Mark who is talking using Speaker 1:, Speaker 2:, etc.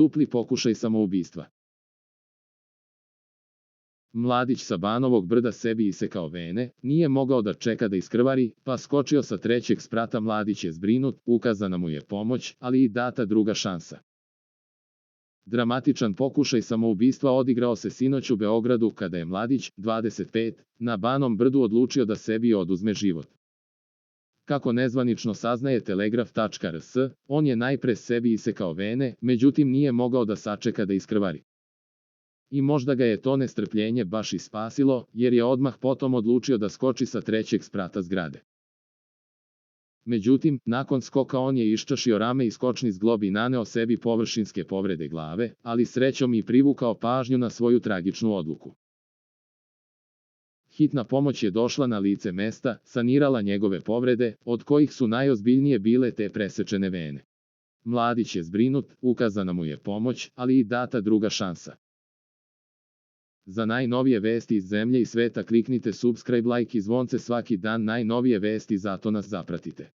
Speaker 1: Dupli pokušaj samoubistva. Mladić sa Banovog brda sebi isekao vene, nije mogao da čeka da iskrvari, pa skočio sa 3. sprata. Mladić je zbrinut, ukazana mu je pomoć, ali i data druga šansa. Dramatičan pokušaj samoubistva odigrao se sinoć u Beogradu kada je mladić, 25, na Banom brdu odlučio da sebi oduzme život. Kako nezvanično saznaje Telegraf.rs, on je najpre sebi isekao vene, međutim nije mogao da sačeka da iskrvari. I možda ga je to nestrpljenje baš i spasilo, jer je odmah potom odlučio da skoči sa 3. sprata zgrade. Međutim, nakon skoka on je iščašio rame i skočni zglob i naneo sebi površinske povrede glave, ali srećom i privukao pažnju na svoju tragičnu odluku. Hitna pomoć je došla na lice mesta, sanirala njegove povrede, od kojih su najozbiljnije bile te presečene vene. Mladić je zbrinut, ukazana mu je pomoć, ali i data druga šansa. Za najnovije vesti iz zemlje i sveta kliknite subscribe, like i zvonce svaki dan. Najnovije vesti, zato nas zapratite.